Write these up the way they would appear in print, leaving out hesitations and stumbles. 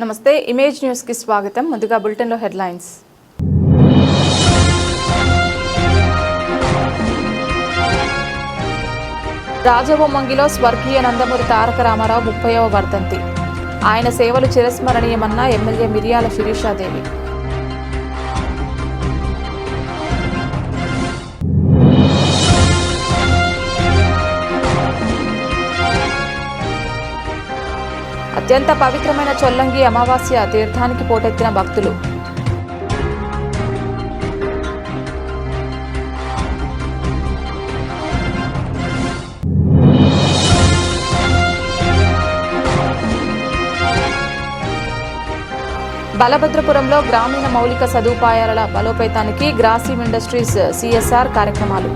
నమస్తే image news కి స్వాగతం. ముందుగా బులెటిన్ లో హెడ్లైన్స్. రాజవొమ్మంగిలో స్వర్గీయ నందమూరి తారక రామారావు 30వ వర్ధంతి. ఆయన సేవలు చిరస్మరణీయమన్న ఎమ్మెల్యే మిరియాల శిరీషాదేవి. అత్యంత పవిత్రమైన చొల్లంగి అమావాస్య తీర్థానికి పోటెత్తిన భక్తులు. బలభద్రపురంలో గ్రామీణ మౌలిక సదుపాయాల బలోపేతానికి గ్రాసిమ్ ఇండస్ట్రీస్ సిఎస్ఆర్ కార్యక్రమాలు.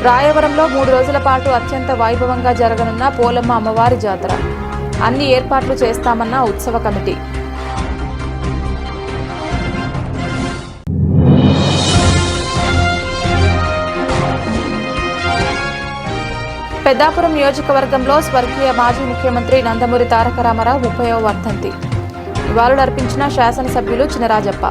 రాయవరంలో 3 రోజుల పాటు అత్యంత వైభవంగా జరగనున్న పోలమ్మ అమ్మవారి జాతర. అన్ని ఏర్పాట్లు చేస్తామన్న ఉత్సవ కమిటీ. పెద్దాపురం నియోజకవర్గంలో స్వర్గీయ మాజీ ముఖ్యమంత్రి నందమూరి తారక రామారావు 30వ వర్ధంతి. నివాళులర్పించిన శాసనసభ్యులు చినరాజప్ప.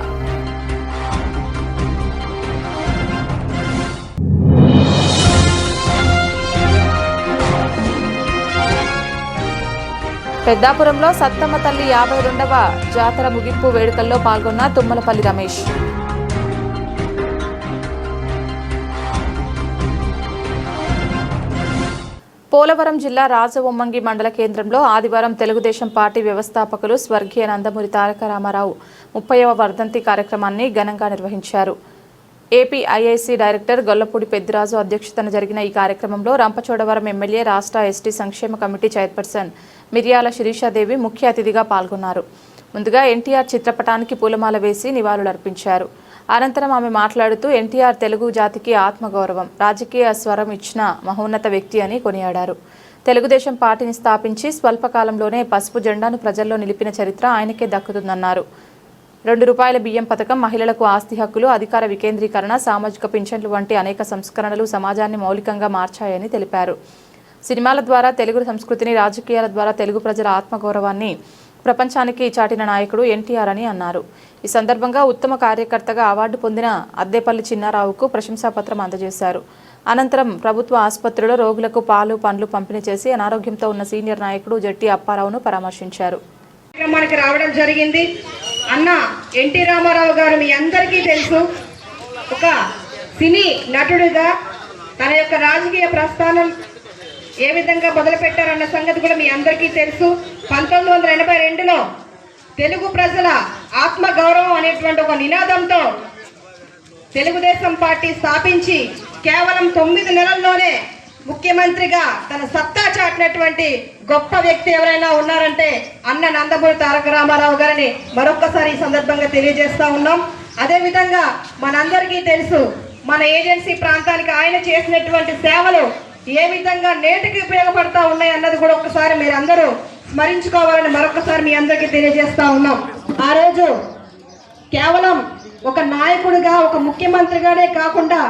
పెద్దాపురంలో సత్తమ్మ తల్లి 52వ జాతర ముగింపు వేడుకల్లో పాల్గొన్న తుమ్మలపల్లి రమేష్. పోలవరం జిల్లా రాజవొమ్మంగి మండల కేంద్రంలో ఆదివారం తెలుగుదేశం పార్టీ వ్యవస్థాపకులు స్వర్గీయ నందమూరి తారక రామారావు 30వ వర్ధంతి కార్యక్రమాన్ని ఘనంగా నిర్వహించారు. AP IIC director Gollapudi Peddiraju అధ్యక్షతన జరిగిన ఈ కార్యక్రమంలో రంపచోడవరం ఎమ్మెల్యే రాష్ట్ర ఎస్టీ సంక్షేమ కమిటీ చైర్పర్సన్ మిరియాల శిరీషాదేవి ముఖ్య అతిథిగా పాల్గొన్నారు. ముందుగా ఎన్టీఆర్ చిత్రపటానికి పూలమాల వేసి నివాళులర్పించారు. అనంతరం ఆమె మాట్లాడుతూ ఎన్టీఆర్ తెలుగు జాతికి ఆత్మగౌరవం, రాజకీయ స్వరం ఇచ్చిన మహోన్నత వ్యక్తి అని కొనియాడారు. తెలుగుదేశం పార్టీని స్థాపించి స్వల్పకాలంలోనే పసుపు జెండాను ప్రజల్లో నిలిపిన చరిత్ర ఆయనకే దక్కుతుందన్నారు. ₹2 బియ్యం పథకం, మహిళలకు ఆస్తి హక్కులు, అధికార వికేంద్రీకరణ, సామాజిక పింఛన్లు వంటి అనేక సంస్కరణలు సమాజాన్ని మౌలికంగా మార్చాయని తెలిపారు. సినిమాల ద్వారా తెలుగు సంస్కృతిని, రాజకీయాల ద్వారా తెలుగు ప్రజల ఆత్మగౌరవాన్ని ప్రపంచానికి చాటిన నాయకుడు ఎన్టీఆర్ అని అన్నారు. ఈ సందర్భంగా ఉత్తమ కార్యకర్తగా అవార్డు పొందిన అద్దేపల్లి చిన్నారావుకు ప్రశంసాపత్రం అందజేశారు. అనంతరం ప్రభుత్వ ఆసుపత్రిలో రోగులకు పాలు, పండ్లు పంపిణీ చేసి అనారోగ్యంతో ఉన్న సీనియర్ నాయకుడు జట్టి అప్పారావును పరామర్శించారు. రావడం జరిగింది. అన్న ఎన్టీ రామారావు గారు మీ అందరికీ తెలుసు. ఒక సినీ నటుడిగా తన యొక్క రాజకీయ ప్రస్థానం ఏ విధంగా మొదలుపెట్టారన్న సంగతి కూడా మీ అందరికీ తెలుసు. 1982లో తెలుగు ప్రజల ఆత్మ గౌరవం అనేటువంటి ఒక నినాదంతో తెలుగుదేశం పార్టీ స్థాపించి కేవలం 9 నెలల్లోనే ముఖ్యమంత్రిగా తన సత్తా చాటినటువంటి గొప్ప వ్యక్తి ఎవరైనా ఉన్నారంటే అన్న నందమూరి తారక రామారావు గారిని మరొక్కసారి ఈ సందర్భంగా తెలియజేస్తా ఉన్నాం. అదేవిధంగా మనందరికీ తెలుసు, మన ఏజెన్సీ ప్రాంతానికి ఆయన చేసినటువంటి సేవలు ఏ విధంగా నేటికి ఉపయోగపడతా ఉన్నాయి అన్నది కూడా ఒక్కసారి మీరు అందరూ స్మరించుకోవాలని మరొకసారి మీ అందరికీ తెలియజేస్తా ఉన్నాం. ఆ రోజు కేవలం ఒక నాయకుడిగా, ఒక ముఖ్యమంత్రిగానే కాకుండా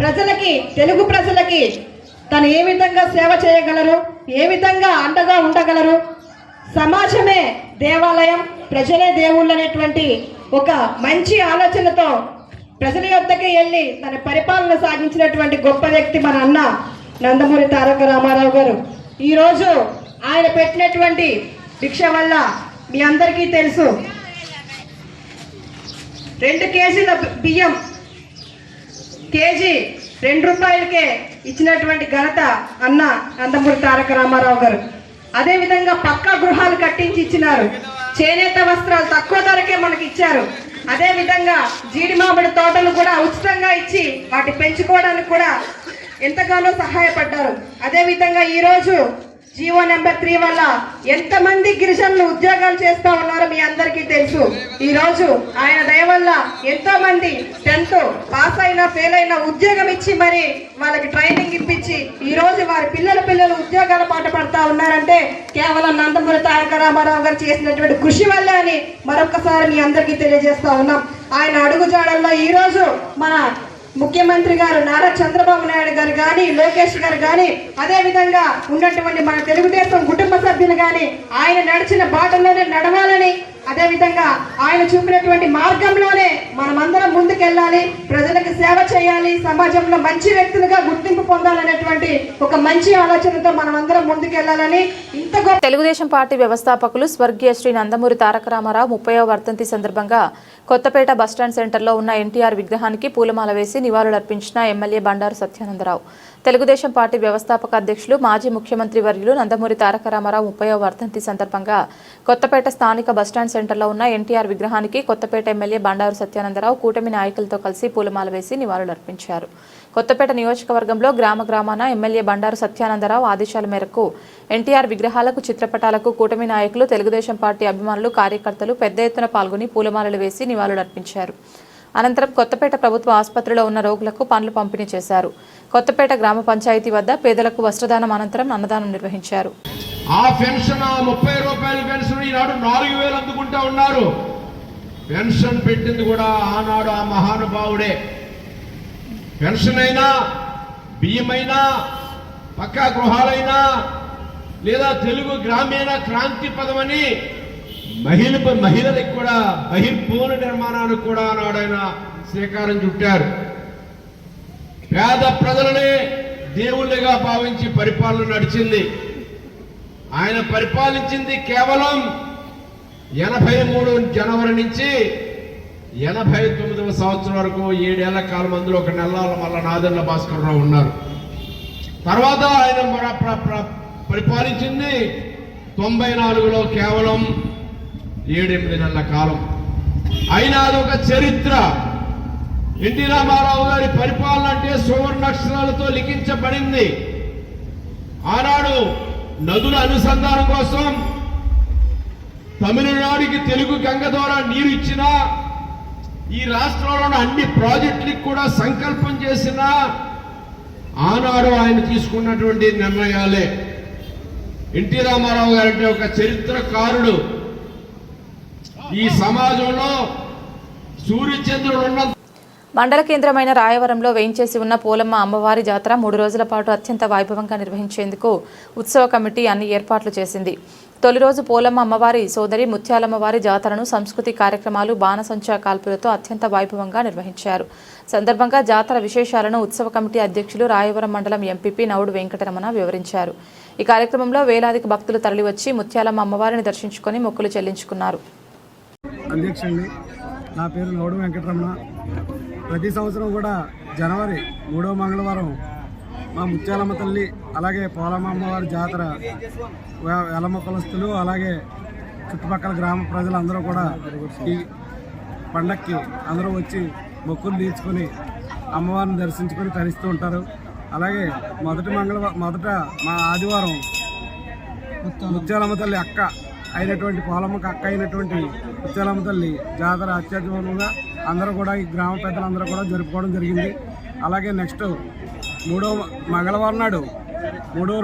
ప్రజలకి, తెలుగు ప్రజలకి తను ఏ విధంగా సేవ చేయగలరు, ఏ విధంగా అండగా ఉండగలరు, సమాజమే దేవాలయం, ప్రజలే దేవుళ్ళు అనేటువంటి ఒక మంచి ఆలోచనతో ప్రజల యొద్దకే వెళ్ళి తన పరిపాలన సాగించినటువంటి గొప్ప వ్యక్తి మన అన్న నందమూరి తారక రామారావు గారు. ఈరోజు ఆయన పెట్టినటువంటి భిక్ష వల్ల మీ అందరికీ తెలుసు, 2 కేజీల బియ్యం కేజీ ₹2కే ఇచ్చినటువంటి ఘనత అన్న నందమూరి తారక రామారావు గారు. అదేవిధంగా పక్కా గృహాలు కట్టించి ఇచ్చినారు. చేనేత వస్త్రాలు తక్కువ ధరకే మనకి ఇచ్చారు. అదేవిధంగా జీడి మామిడి తోటలు కూడా ఉచితంగా ఇచ్చి వాటి పెంచుకోవడానికి కూడా ఎంతగానో సహాయపడ్డారు. అదేవిధంగా ఈరోజు జీవో నెంబర్ 3 వల్ల ఎంతమంది గిరిజనులు ఉద్యోగాలు చేస్తూ ఉన్నారో మీ అందరికీ తెలుసు. ఈరోజు ఆయన దయ వల్ల ఎంతో మంది 10th పాస్ అయినా ఫెయిల్ అయినా ఉద్యోగం ఇచ్చి మరి వాళ్ళకి ట్రైనింగ్ ఇప్పించి ఈరోజు వారి పిల్లలు ఉద్యోగాల పాట పడతా ఉన్నారంటే కేవలం నందమూరి తారక రామారావు గారు చేసినటువంటి కృషి వల్ల అని మరొకసారి మీ అందరికీ తెలియజేస్తా ఉన్నాం. ఆయన అడుగుజాడల్లో ఈరోజు మన ముఖ్యమంత్రి గారు నారా చంద్రబాబు నాయుడు గారు కానీ, లోకేష్ గారు కానీ, అదేవిధంగా ఉన్నటువంటి మన తెలుగుదేశం కుటుంబ సభ్యులు కానీ ఆయన నడిచిన బాటలోనే నడవాలని, అదేవిధంగా ఆయన చూపినటువంటి మార్గంలోనే మనమందరం ముందుకెళ్ళాలి, ప్రజలకు సేవ చేయాలి, సమాజంలో మంచి వ్యక్తులుగా గుర్తింపు పొందాలనేటువంటి ఒక మంచి ఆలోచనతో మనమందరం ముందుకెళ్లాలని ఇంత గొప్ప తెలుగుదేశం పార్టీ వ్యవస్థాపకులు స్వర్గీయ శ్రీ నందమూరి తారక రామారావు 30వ వర్ధంతి సందర్భంగా కొత్తపేట బస్టాండ్ సెంటర్లో ఉన్న ఎన్టీఆర్ విగ్రహానికి పూలమాల వేసి నివాళులర్పించిన ఎమ్మెల్యే బండారు సత్యానందరావు. తెలుగుదేశం పార్టీ వ్యవస్థాపక అధ్యక్షులు మాజీ ముఖ్యమంత్రి వర్యులు నందమూరి తారక రామారావు 30వ వర్ధంతి సందర్భంగా కొత్తపేట స్థానిక బస్టాండ్ సెంటర్లో ఉన్న ఎన్టీఆర్ విగ్రహానికి కొత్తపేట ఎమ్మెల్యే బండారు సత్యానందరావు కూటమి నాయకులతో కలిసి పూలమాల వేసి నివాళులర్పించారు. కొత్తపేట నియోజకవర్గంలో గ్రామాన ఎమ్మెల్యే బండారు సత్యానందరావు ఆదేశాల మేరకు ఎన్టీఆర్ విగ్రహాలకు, చిత్రపటాలకు కూటమి నాయకులు, తెలుగుదేశం పార్టీ అభిమానులు, కార్యకర్తలు పెద్ద ఎత్తున పాల్గొని పూలమాలలు వేసి నివాళులర్పించారు. అనంతరం కొత్తపేట ప్రభుత్వ ఆసుపత్రిలో ఉన్న రోగులకు పండ్లు పంపిణీ చేశారు. కొత్తపేట గ్రామ పంచాయతీ వద్ద పేదలకు వస్త్రదానం అనంతరం అన్నదానం నిర్వహించారు. ఆ పెన్షన్ 30 రూపాయల పెన్షన్ ఈనాడు 4000 అందుకుంటా ఉన్నారు. పెన్షన్ పెట్టింది కూడా ఆనాడు ఆ మహానుభావుడే. పెన్షన్ అయినా, బియ్యమైనా, పక్కా గృహాలైనా, లేదా తెలుగు గ్రామీణ క్రాంతి పదమని మహిళలకు కూడా బహిర్భూన నిర్మాణానికి కూడా ఆనాడైన శ్రీకారం చుట్టారు. పేద ప్రజలనే దేవుళ్ళుగా భావించి పరిపాలన నడిచింది. ఆయన పరిపాలించింది కేవలం 83 జనవరి నుంచి 89వ సంవత్సరం వరకు 7 ఏళ్ల కాలం. అందులో ఒక నెలల మళ్ళా నాదెండ్ల భాస్కరరావు ఉన్నారు. తర్వాత ఆయన పరిపాలించింది 94లో కేవలం 7-8 నెలల కాలం. అయినా అదొక చరిత్ర. ఎన్టీ రామారావు గారి పరిపాలన అంటే సువర్ణాక్షరాలతో లిఖించబడింది. ఆనాడు నదుల అనుసంధానం కోసం తమిళనాడుకి తెలుగు గంగ ద్వారా నీరు ఇచ్చినా, ఈ రాష్ట్రంలోని అన్ని ప్రాజెక్టులకు కూడా సంకల్పం చేసిన ఆనాడు ఆయన తీసుకున్నటువంటి నిర్ణయాలే. ఎన్టీ రామారావు గారంటే ఒక చరిత్రకారుడు. ఈ సమాజంలో సూర్యచంద్రుడు ఉన్న మండల కేంద్రమైన రాయవరంలో వేయించేసి ఉన్న పోలమ్మ అమ్మవారి జాతర 3 రోజుల పాటు అత్యంత వైభవంగా నిర్వహించేందుకు ఉత్సవ కమిటీ అన్ని ఏర్పాట్లు చేసింది. తొలి రోజు పోలమ్మ అమ్మవారి సోదరి ముత్యాలమ్మవారి జాతరను సంస్కృతి కార్యక్రమాలు, బాణసంచా కాల్పులతో అత్యంత వైభవంగా నిర్వహించారు. సందర్భంగా జాతర విశేషాలను ఉత్సవ కమిటీ అధ్యక్షులు రాయవరం మండలం ఎంపీపీ నౌడు వెంకటరమణ వివరించారు. ఈ కార్యక్రమంలో వేలాదికి భక్తులు తరలివచ్చి ముత్యాలమ్మ అమ్మవారిని దర్శించుకొని మొక్కులు చెల్లించుకున్నారు. అధ్యక్షుడిని, నా పేరు నౌడు వెంకటరమణ. ప్రతి సంవత్సరం కూడా జనవరి 3వ మంగళవారం మా ముత్యాలమ్మ తల్లి, అలాగే పోలమ్మ అమ్మవారి జాతర ఎలమ్మ కులస్తులు, అలాగే చుట్టుపక్కల గ్రామ ప్రజలందరూ కూడా ఈ పండక్కి అందరూ వచ్చి మొక్కులు తీర్చుకొని అమ్మవారిని దర్శించుకొని తరిస్తూ ఉంటారు. అలాగే మొదట మా ఆదివారం ముత్యాలమ్మ తల్లి అక్క అయినటువంటి పోలమ్మకి అక్క అయినటువంటి ముత్యాలమ్మ తల్లి జాతర అత్యద్భుతంగా అందరూ కూడా ఈ గ్రామ పెద్దలందరూ కూడా జరుపుకోవడం జరిగింది. అలాగే నెక్స్ట్ మూడవ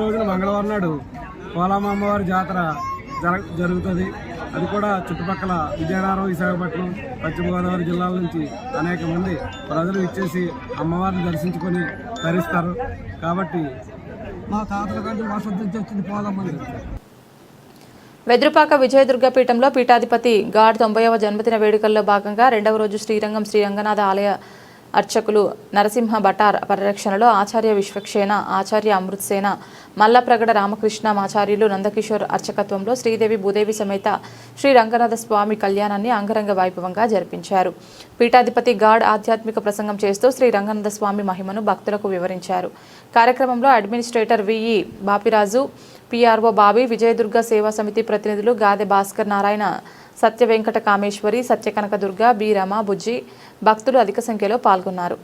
రోజున మంగళవారం నాడు పోలమ్మ అమ్మవారి జాతర జరుగుతుంది. అది కూడా చుట్టుపక్కల విజయనగరం, విశాఖపట్నం, పశ్చిమ గోదావరి జిల్లాల నుంచి అనేక మంది ప్రజలు ఇచ్చేసి అమ్మవారిని దర్శించుకొని తరిస్తారు. కాబట్టి మా తాతల కంటే మా శుద్ధి వచ్చింది పోలమ్మని. వెదురుపాక విజయదుర్గ పీఠంలో పీఠాధిపతి గాడ్ 90వ జన్మదిన వేడుకల్లో భాగంగా 2వ రోజు శ్రీరంగం శ్రీ రంగనాథ ఆలయ అర్చకులు నరసింహ భటార్ పరిరక్షణలో ఆచార్య విశ్వక్షేణ, ఆచార్య అమృత్సేన, మల్లప్రగడ రామకృష్ణమాచార్యులు నందకిషోర్ అర్చకత్వంలో శ్రీదేవి భూదేవి సమేత శ్రీ రంగనాథ స్వామి కళ్యాణాన్ని అంగరంగ వైభవంగా జరిపించారు. పీఠాధిపతి గాడ్ ఆధ్యాత్మిక ప్రసంగం చేస్తూ శ్రీ రంగనాథ స్వామి మహిమను భక్తులకు వివరించారు. కార్యక్రమంలో administrator VE Bapiraju, PRO Bobby, Vijayadurga సేవా సమితి ప్రతినిధులు గాదె భాస్కర్ నారాయణ, సత్య వెంకట కామేశ్వరి, సత్యకనకదుర్గ, బి రమ, బుజ్జి భక్తులు అధిక సంఖ్యలో పాల్గొన్నారు.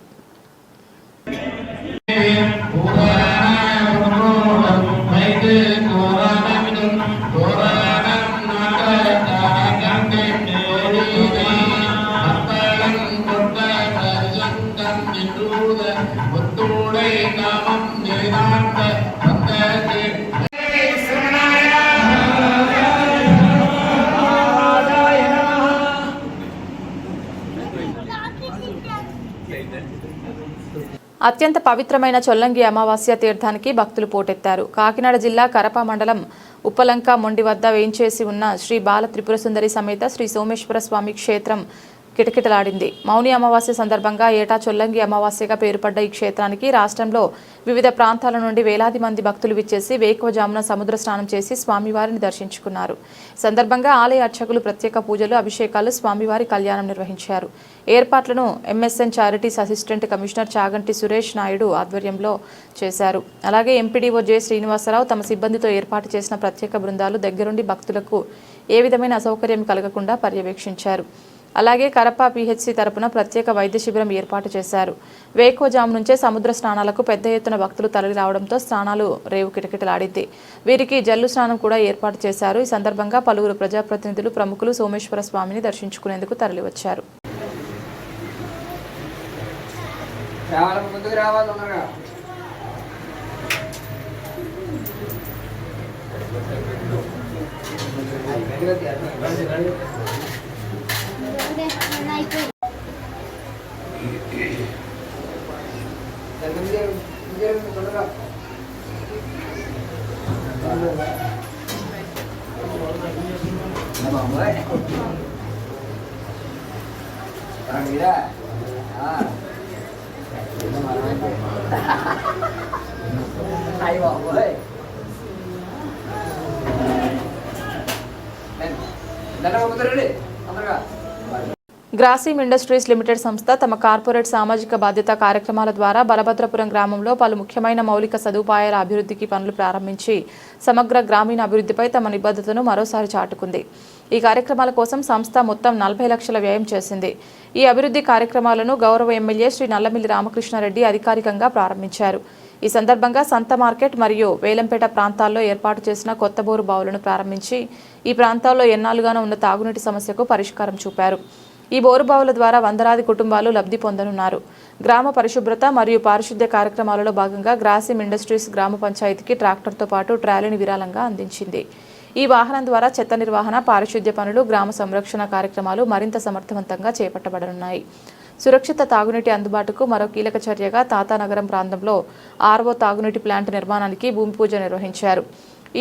అత్యంత పవిత్రమైన చొల్లంగి అమావాస్య తీర్థానికి భక్తులు పోటెత్తారు. కాకినాడ జిల్లా కరప మండలం ఉప్పలంక మొండి వద్ద వేయించేసి ఉన్న శ్రీ బాల త్రిపుర సుందరి సమేత శ్రీ సోమేశ్వర స్వామి క్షేత్రం కిటకిటలాడింది. మౌని అమావాస్య సందర్భంగా ఏటా చొల్లంగి అమావాస్యగా పేరుపడ్డ ఈ క్షేత్రానికి రాష్ట్రంలో వివిధ ప్రాంతాల నుండి వేలాది మంది భక్తులు విచ్చేసి వేకువజామున సముద్ర స్నానం చేసి స్వామివారిని దర్శించుకున్నారు. సందర్భంగా ఆలయ అర్చకులు ప్రత్యేక పూజలు, అభిషేకాలు, స్వామివారి కళ్యాణం నిర్వహించారు. ఏర్పాట్లను MSN charities assistant commissioner Chaganti Suresh Naidu ఆధ్వర్యంలో చేశారు. అలాగే ఎంపీడీఓ జె శ్రీనివాసరావు తమ సిబ్బందితో ఏర్పాటు చేసిన ప్రత్యేక బృందాలు దగ్గరుండి భక్తులకు ఏ విధమైన అసౌకర్యం కలగకుండా పర్యవేక్షించారు. అలాగే కరప పిహెచ్సి తరపున ప్రత్యేక వైద్య శిబిరం ఏర్పాటు చేశారు. వేకువజాము నుంచే సముద్ర స్నానాలకు పెద్ద ఎత్తున భక్తులు తరలి రావడంతో స్నానాలు రేవు కిటకిటలాడింది. వీరికి జల్లు స్నానం కూడా ఏర్పాటు చేశారు. ఈ సందర్భంగా పలువురు ప్రజాప్రతినిధులు, ప్రముఖులు సోమేశ్వర స్వామిని దర్శించుకునేందుకు తరలివచ్చారు. గ్రాసిమ్ ఇండస్ట్రీస్ లిమిటెడ్ సంస్థ తమ కార్పొరేట్ సామాజిక బాధ్యత కార్యక్రమాల ద్వారా బలభద్రపురం గ్రామంలో పలు ముఖ్యమైన మౌలిక సదుపాయాల అభివృద్ధికి పనులు ప్రారంభించి సమగ్ర గ్రామీణ అభివృద్ధిపై తమ నిబద్ధతను మరోసారి చాటుకుంది. ఈ కార్యక్రమాల కోసం సంస్థ మొత్తం 40 లక్షల వ్యయం చేసింది. ఈ అభివృద్ధి కార్యక్రమాలను గౌరవ ఎమ్మెల్యే శ్రీ నల్లమిల్లి రామకృష్ణారెడ్డి అధికారికంగా ప్రారంభించారు. ఈ సందర్భంగా సంత మార్కెట్ మరియు వేలంపేట ప్రాంతాల్లో ఏర్పాటు చేసిన కొత్త బోరు బావులను ప్రారంభించి ఈ ప్రాంతాల్లో ఎన్నాళ్లుగానో ఉన్న తాగునీటి సమస్యకు పరిష్కారం చూపారు. ఈ బోరుబావుల ద్వారా వందలాది కుటుంబాలు లబ్ధి పొందనున్నారు. గ్రామ పరిశుభ్రత మరియు పారిశుద్ధ్య కార్యక్రమాలలో భాగంగా గ్రాసిమ్ ఇండస్ట్రీస్ గ్రామ పంచాయతీకి ట్రాక్టర్తో పాటు ట్రాలీని విరాళంగా అందించింది. ఈ వాహనం ద్వారా చెత్త నిర్వహణ, పారిశుద్ధ్య పనులు, గ్రామ సంరక్షణ కార్యక్రమాలు మరింత సమర్థవంతంగా చేపట్టబడనున్నాయి. సురక్షిత తాగునీటి అందుబాటుకు మరో కీలక చర్యగా తాతానగరం ప్రాంతంలో ఆర్ఓ తాగునీటి ప్లాంట్ నిర్మాణానికి భూమి పూజ నిర్వహించారు.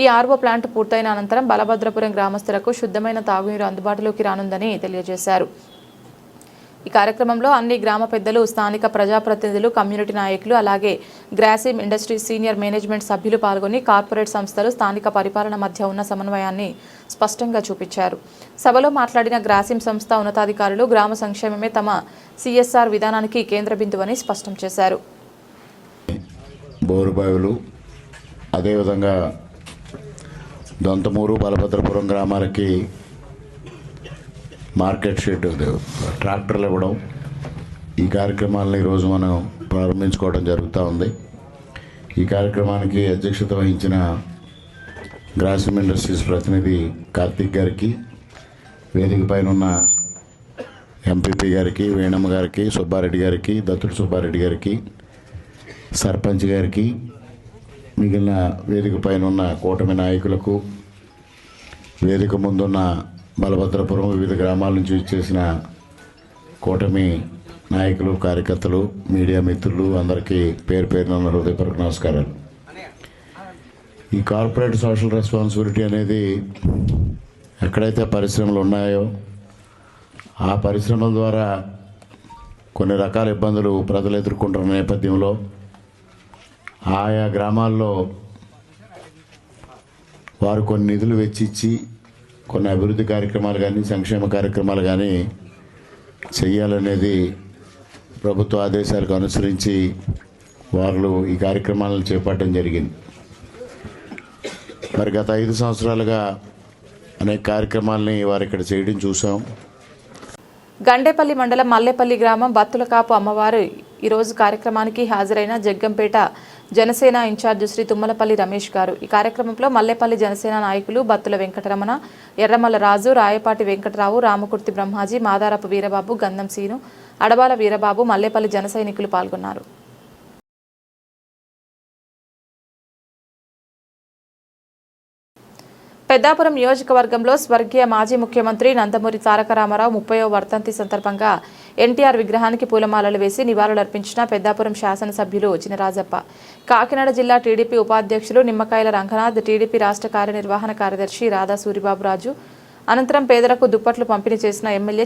ఈ ఆర్ఓ ప్లాంట్ పూర్తయిన అనంతరం బలభద్రపురం గ్రామస్తులకు శుద్ధమైన తాగునీరు అందుబాటులోకి రానుందని తెలియజేశారు. ఈ కార్యక్రమంలో అన్ని గ్రామ పెద్దలు, స్థానిక ప్రజాప్రతినిధులు, కమ్యూనిటీ నాయకులు, అలాగే గ్రాసిమ్ ఇండస్ట్రీస్ సీనియర్ మేనేజ్మెంట్ సభ్యులు పాల్గొని కార్పొరేట్ సంస్థలు, స్థానిక పరిపాలన మధ్య ఉన్న సమన్వయాన్ని స్పష్టంగా చూపించారు. సభలో మాట్లాడిన గ్రాసిమ్ సంస్థ ఉన్నతాధికారులు గ్రామ సంక్షేమమే తమ సిఎస్ఆర్ విధానానికి కేంద్ర బిందువని స్పష్టం చేశారు. బోరుబావులు, అదేవిధంగా దొంతమూరు, బలభద్రపురం గ్రామాలకి మార్కెట్ షెడ్ ట్రాక్టర్లు ఇవ్వడం, ఈ కార్యక్రమాలను ఈరోజు మనం ప్రారంభించుకోవడం జరుగుతూ ఉంది. ఈ కార్యక్రమానికి అధ్యక్షత వహించిన గ్రాసిమ్ ఇండస్ట్రీస్ ప్రతినిధి కార్తీక్ గారికి, వేదిక పైన ఉన్న ఎంపీపీ గారికి, వేణమ్మ గారికి, సుబ్బారెడ్డి గారికి, దత్తుడు సుబ్బారెడ్డి గారికి, సర్పంచ్ గారికి, మిగిలిన వేదిక పైన ఉన్న కూటమి నాయకులకు, వేదిక ముందున్న బలభద్రపురం వివిధ గ్రామాల నుంచి వచ్చేసిన కూటమి నాయకులు, కార్యకర్తలు, మీడియా మిత్రులు అందరికీ పేరు పేరున హృదయపూర్వక నమస్కారాలు. ఈ కార్పొరేట్ సోషల్ రెస్పాన్సిబిలిటీ అనేది ఎక్కడైతే పరిశ్రమలు ఉన్నాయో ఆ పరిశ్రమల ద్వారా కొన్ని రకాల ఇబ్బందులు ప్రజలు ఎదుర్కొంటున్న నేపథ్యంలో ఆయా గ్రామాల్లో వారు కొన్ని నిధులు వెచ్చించి కొన్ని అభివృద్ధి కార్యక్రమాలు కానీ, సంక్షేమ కార్యక్రమాలు కానీ చేయాలనేది ప్రభుత్వ ఆదేశాలకు అనుసరించి వారు ఈ కార్యక్రమాలను చేపట్టడం జరిగింది. మరి గత 5 సంవత్సరాలుగా అనేక కార్యక్రమాలని వారు ఇక్కడ చేయడం చూసాం. గండేపల్లి మండలం మల్లేపల్లి గ్రామం బత్తులకాపు అమ్మవారు ఈరోజు కార్యక్రమానికి హాజరైన జగ్గంపేట జనసేన ఇన్ఛార్జ్ శ్రీ తుమ్మలపల్లి రమేష్ గారు. ఈ కార్యక్రమంలో మల్లేపల్లి జనసేన నాయకులు బత్తుల వెంకటరమణ, ఎర్రమల్ల రాజు, రాయపాటి వెంకటరావు, రామకుర్తి బ్రహ్మాజీ, మాదారపు వీరబాబు, గంధం సీను, అడబాల వీరబాబు, మల్లేపల్లి జన సైనికులు పాల్గొన్నారు. పెద్దాపురం నియోజకవర్గంలో స్వర్గీయ మాజీ ముఖ్యమంత్రి నందమూరి తారక రామారావు 30వ వర్ధంతి సందర్భంగా ఎన్టీఆర్ విగ్రహానికి పూలమాలలు వేసి నివాళులర్పించిన పెద్దాపురం శాసనసభ్యులు చినరాజప్ప. కాకినాడ జిల్లా టీడీపీ ఉపాధ్యక్షులు నిమ్మకాయల రంగనాథ్, టీడీపీ రాష్ట్ర కార్యనిర్వహణ కార్యదర్శి రాధా సూరిబాబురాజు అనంతరం పేదలకు దుప్పట్లు పంపిణీ చేసిన ఎమ్మెల్యే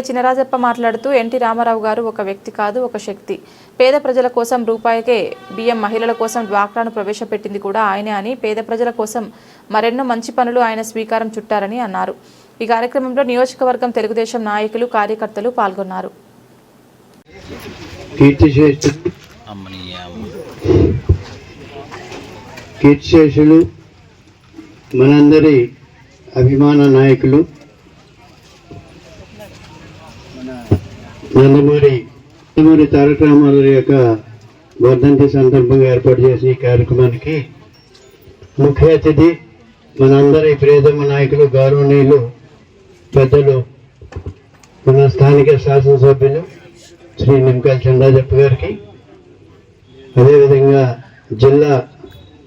చినరాజప్ప మాట్లాడుతూ ఎన్టీ రామారావు గారు ఒక వ్యక్తి కాదు, ఒక శక్తి. పేద ప్రజల కోసం రూపాయికే బియ్యం, మహిళల కోసం డ్వాక్రాను ప్రవేశపెట్టింది కూడా ఆయనే అని, పేద ప్రజల కోసం మరెన్నో మంచి పనులు ఆయన స్వీకారం చుట్టారని అన్నారు. ఈ కార్యక్రమంలో నియోజకవర్గం తెలుగుదేశం నాయకులు, కార్యకర్తలు పాల్గొన్నారు. కీర్తిశేషులు మనందరి అభిమాన నాయకులు నందమూరి తారక రామారావు యొక్క వర్ధంతి సందర్భంగా ఏర్పాటు చేసిన ఈ కార్యక్రమానికి ముఖ్య అతిథి మనందరి ప్రియతమ నాయకులు, గౌరవనీయులు, పెద్దలు, మన స్థానిక శాసనసభ్యులు శ్రీ నిమ్మకాయల చినరాజప్ప గారికి, అదేవిధంగా జిల్లా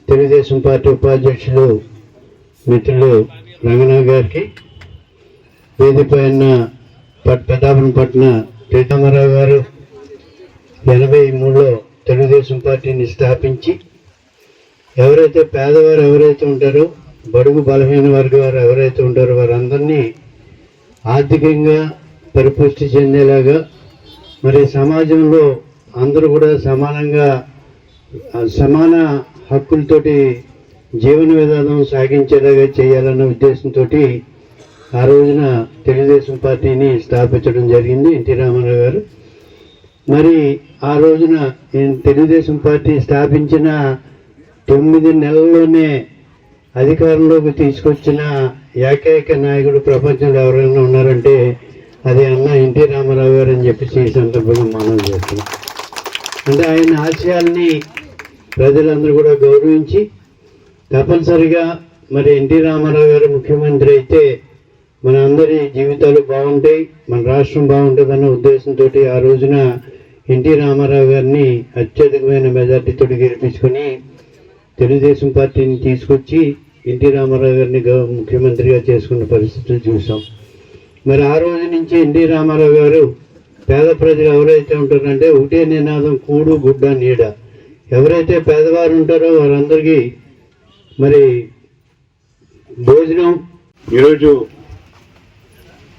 తెలుగుదేశం పార్టీ ఉపాధ్యక్షులు మిత్రులు రంగనాథ్ గారికి, వేదికపై ఉన్న పెద్దాపురం పట్టణ రామారావు గారు 83లో తెలుగుదేశం పార్టీని స్థాపించి ఎవరైతే పేదవారు ఎవరైతే ఉంటారో, బడుగు బలహీన వర్గాలు ఎవరైతే ఉంటారో వారందరినీ ఆర్థికంగా పరిపుష్టి చెందేలాగా, మరి సమాజంలో అందరూ కూడా సమాన హక్కులతోటి జీవన విధానం సాగించేలాగా చేయాలన్న ఉద్దేశంతో ఆ రోజున తెలుగుదేశం పార్టీని స్థాపించడం జరిగింది ఎన్టీ రామారావు గారు. మరి ఆ రోజున తెలుగుదేశం పార్టీ స్థాపించిన 9 నెలల్లోనే అధికారంలోకి తీసుకొచ్చిన ఏకైక నాయకుడు ప్రపంచంలో ఎవరైనా ఉన్నారంటే అది అన్న ఎన్టీ రామారావు గారు అని చెప్పేసి ఈ సందర్భంగా మనం చేస్తున్నాం. అంటే ఆయన ఆశయాల్ని ప్రజలందరూ కూడా గౌరవించి తప్పనిసరిగా మరి ఎన్టీ రామారావు గారు ముఖ్యమంత్రి అయితే మన అందరి జీవితాలు బాగుంటాయి, మన రాష్ట్రం బాగుంటుందన్న ఉద్దేశంతో ఆ రోజున ఎన్టీ రామారావు గారిని అత్యధికమైన మెజార్టీతో గెలిపించుకొని తెలుగుదేశం పార్టీని తీసుకొచ్చి ఎన్టీ రామారావు గారిని ముఖ్యమంత్రిగా చేసుకున్న పరిస్థితులు చూసాం. మరి ఆ రోజు నుంచి ఎన్టీ రామారావు గారు పేద ప్రజలు ఎవరైతే ఉంటారంటే ఒకటే నినాదం, కూడు గుడ్డ నీడ. ఎవరైతే పేదవారు ఉంటారో వారందరికీ మరి భోజనం. ఈరోజు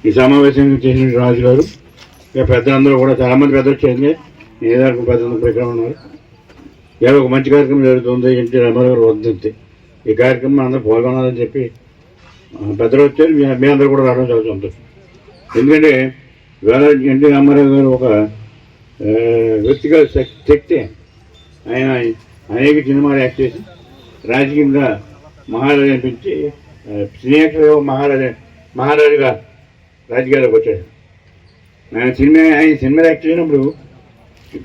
ఈ సమావేశం చేసిన రాజు గారు, ఇక పెద్దలందరూ కూడా చాలామంది పెద్దలు చేయండి, ఏదానికి పెద్దలందరూ ఇక్కడ ఉన్నారు. ఇలా ఒక మంచి కార్యక్రమం జరుగుతుంది, ఎన్టీ రామారావు గారు వర్ధంతి. ఈ కార్యక్రమం అందరూ పాల్గొనాలని చెప్పి పెద్దలు వచ్చారు, మీ అందరూ కూడా రావడం చాలా సంతోషం. ఎందుకంటే ఇవాళ ఎన్టీ రామారావు గారు ఒక వ్యక్తిగత శక్తి. ఆయన అనేక సినిమాలు యాక్ట్ చేసి రాజకీయంగా మహారాజు అనిపించి సినీ యాక్టర్గా మహారాజుగా రాజకీయాల్లోకి వచ్చాడు. ఆయన సినిమా యాక్ట్ చేసినప్పుడు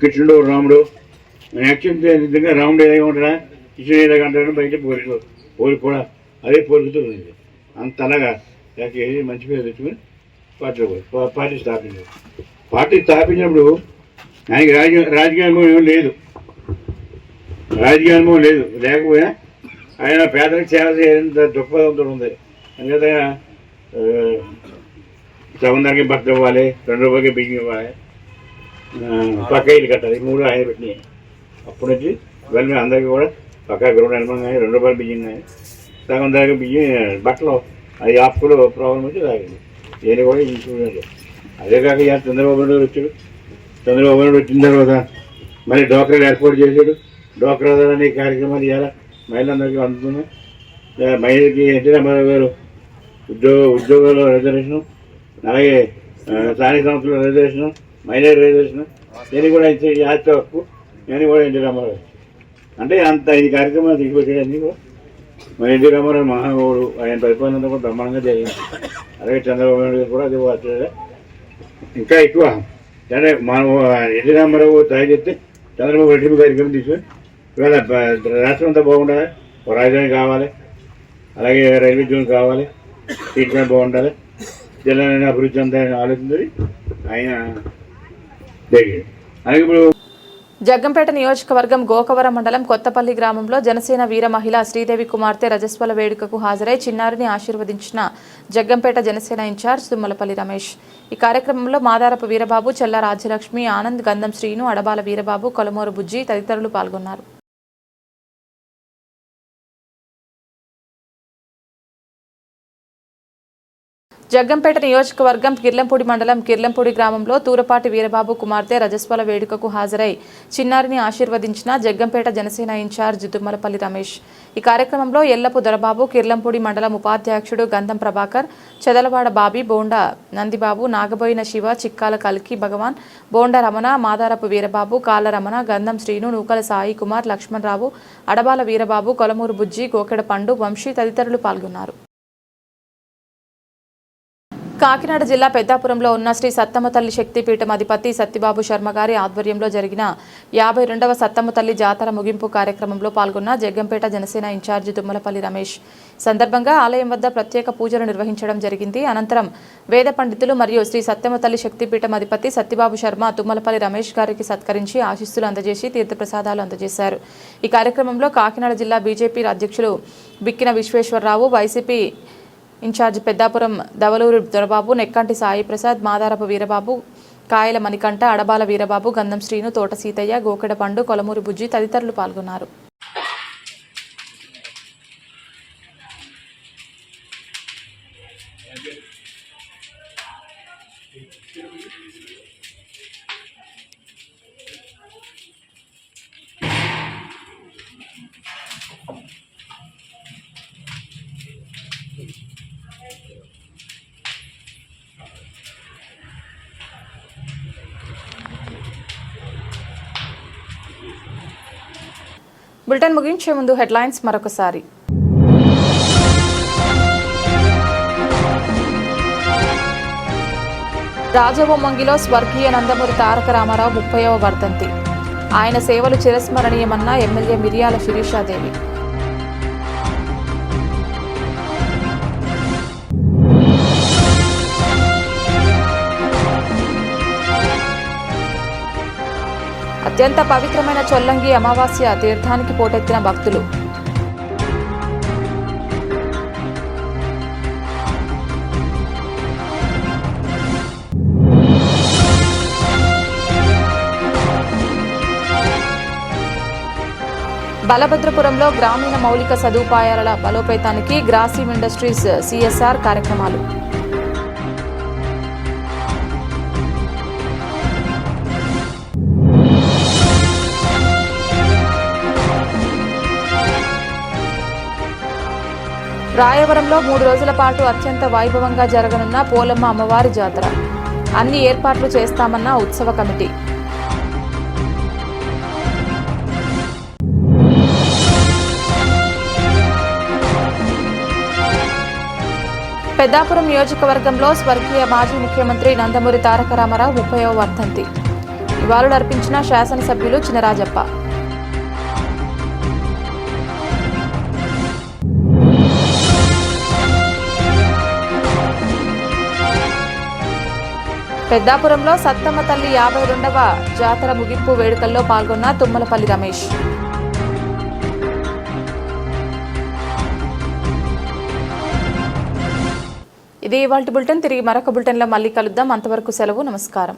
కృష్ణుడు, రాముడు యాక్ట్ చేస్తే నిజంగా రాముడు ఏదైనా ఉంటాడా, కృష్ణుడు ఏదైనా అంటాడని బయట పోలి కూడా అదే పోలుకుతూ ఉంది. అంత అలాగా యాక్ట్ చేసి మంచి పేరు తెచ్చుకొని పార్టీ స్థాపించాడు. పార్టీ స్థాపించినప్పుడు ఆయనకి రాజకీయ అనుభవం ఏం లేదు, లేకపోయినా ఆయన పేదలకు సేవ చేయాలంత దృక్పథంతో ఉంది. అందుకే సగం ధరకి భర్త ఇవ్వాలి, 2 రూపాయలకి బియ్యం ఇవ్వాలి, పక్క ఇల్లు కట్టాలి, 3 ఆయన పెట్టినాయి. అప్పటి నుంచి ఇవన్నీ అందరికీ కూడా పక్క గ్రౌండ్ అనుభవం కానీ 2 రూపాయలు బియ్యం కానీ సగం ధరకి బియ్యం, బట్టలు అది ఆపులో ప్రాబ్లం వచ్చి తాగింది. నేను కూడా ఇంచుకున్నాడు. అదే కాక చంద్రబాబు నాయుడు వచ్చాడు. చంద్రబాబు నాయుడు వచ్చిన తర్వాత మళ్ళీ డ్వాక్రాలు ఏర్పాటు చేశాడు. డ్వాక్రా అనే కార్యక్రమాలు ఇవ్వాలి, మహిళలందరికీ అందుతున్నాయి. మహిళకి ఎన్టీ రామారావు గారు ఉద్యోగాల్లో రిజర్వేషను, అలాగే స్థానిక సంస్థల రిజర్వేషను, మైనారిటీ రిజర్వేషను, నేను కూడా ఆస్తి హక్కు, నేను కూడా ఎన్టీ రామారావు. అంటే అంత 5 కార్యక్రమాలు తీసుకొచ్చాడు. అన్నీ కూడా మరి ఎన్టీ రామారావు మహానుభావుడు. ఆయన పరిపాలన కూడా బ్రహ్మాండంగా జరిగింది. అలాగే చంద్రబాబు నాయుడు గారు కూడా అది వచ్చాడు. ఇంకా ఎక్కువ అంటే మనం ఎన్టీ రామారావు తయారు చేస్తే చంద్రబాబు రెడ్డి కార్యక్రమం తీసుకొని ఇవాళ రాష్ట్రం అంతా బాగుండాలి, ఒక రాజధాని కావాలి, అలాగే రైల్వే జోన్ కావాలి, ట్రీట్మెంట్ బాగుండాలి, జిల్లాని అభివృద్ధి అంతా ఆలోచించి ఆయన జరిగింది. అలాగే ఇప్పుడు జగ్గంపేట నియోజకవర్గం గోకవరం మండలం కొత్తపల్లి గ్రామంలో జనసేన వీర మహిళ శ్రీదేవి కుమార్తె రజస్వల వేడుకకు హాజరై చిన్నారిని ఆశీర్వదించిన జగ్గంపేట జనసేన ఇన్ఛార్జ్ తుమ్మలపల్లి రమేష్. ఈ కార్యక్రమంలో మాదారపు వీరబాబు, చెల్ల రాజ్యలక్ష్మి, ఆనంద్, గంధం శ్రీను, అడబాల వీరబాబు, కొలమూరు బుజ్జి తదితరులు పాల్గొన్నారు. జగ్గంపేట నియోజకవర్గం కిర్లంపూడి మండలం కిర్లంపూడి గ్రామంలో తూరపాటి వీరబాబు కుమార్తె రజస్వల వేడుకకు హాజరై చిన్నారిని ఆశీర్వదించిన జగ్గంపేట జనసేన ఇన్ఛార్జ్ తుమ్మలపల్లి రమేష్. ఈ కార్యక్రమంలో ఎల్లపు దొరబాబు, కిర్లంపూడి మండలం ఉపాధ్యక్షుడు గంధం ప్రభాకర్, చెదలవాడ బాబీ, బోండా నందిబాబు, నాగబోయిన శివ, చిక్కాల కల్కి భగవాన్, బోండా రమణ, మాదారపు వీరబాబు, కాళ్ళ రమణ, గంధం శ్రీను, నూకల సాయి కుమార్, లక్ష్మణరావు, అడబాల వీరబాబు, కొలమూరు బుజ్జి, గోకెడ పండు, వంశీ తదితరులు పాల్గొన్నారు. కాకినాడ జిల్లా పెద్దాపురంలో ఉన్న శ్రీ సత్తమ్మ తల్లి శక్తిపీఠం అధిపతి సత్యబాబు శర్మ గారి ఆధ్వర్యంలో జరిగిన 52వ సత్తమ్మ తల్లి జాతర ముగింపు కార్యక్రమంలో పాల్గొన్న జగ్గంపేట జనసేన ఇన్ఛార్జి తుమ్మలపల్లి రమేష్. సందర్భంగా ఆలయం వద్ద ప్రత్యేక పూజలు నిర్వహించడం జరిగింది. అనంతరం వేద పండితులు మరియు శ్రీ సత్తమ్మ తల్లి శక్తిపీఠం అధిపతి సత్యబాబు శర్మ తుమ్మలపల్లి రమేష్ గారికి సత్కరించి ఆశీస్సులు అందజేసి తీర్థప్రసాదాలు అందజేశారు. ఈ కార్యక్రమంలో కాకినాడ జిల్లా బీజేపీ అధ్యక్షులు బిక్కిన విశ్వేశ్వరరావు, వైసీపీ ఇన్ఛార్జ్ పెద్దాపురం దవలూరు దొరబాబు, నెక్కంటి సాయి ప్రసాద్, మాదారపు వీరబాబు, కాయల మణికంఠ, అడబాల వీరబాబు, గంధం శ్రీను, తోట సీతయ్య, గోకెడ పండు, కొలమూరు బుజ్జి తదితరులు పాల్గొన్నారు. బులెటిన్ ముగించే ముందు హెడ్లైన్స్ మరొకసారి. రాజవొమ్మంగిలో స్వర్గీయ నందమూరి తారక రామారావు 30వ వర్ధంతి. ఆయన సేవలు చిరస్మరణీయమన్న ఎమ్మెల్యే మిరియాల శిరీషాదేవి. అత్యంత పవిత్రమైన చొల్లంగి అమావాస్య తీర్థానికి పోటెత్తిన భక్తులు. బలభద్రపురంలో గ్రామీణ మౌలిక సదుపాయాల బలోపేతానికి గ్రాసిమ్ ఇండస్ట్రీస్ సిఎస్ఆర్ కార్యక్రమాలు. రాయవరంలో 3 రోజుల పాటు అత్యంత వైభవంగా జరగనున్న పోలమ్మ అమ్మవారి జాతర. అన్ని ఏర్పాట్లు చేస్తామన్న ఉత్సవ కమిటీ. పెద్దాపురం నియోజకవర్గంలో స్వర్గీయ మాజీ ముఖ్యమంత్రి నందమూరి తారక రామారావు 30వ వర్ధంతి. నివాళులర్పించిన శాసనసభ్యులు చినరాజప్ప. పెద్దాపురంలో సత్తమ్మ తల్లి 52వ జాతర ముగింపు వేడుకల్లో పాల్గొన్న తుమ్మలపల్లి రమేష్. ఇది ఇవాల్టి బులెటిన్. తిరిగి మరొక బులెటిన్లో మళ్ళీ కలుద్దాం. అంతవరకు సెలవు. నమస్కారం.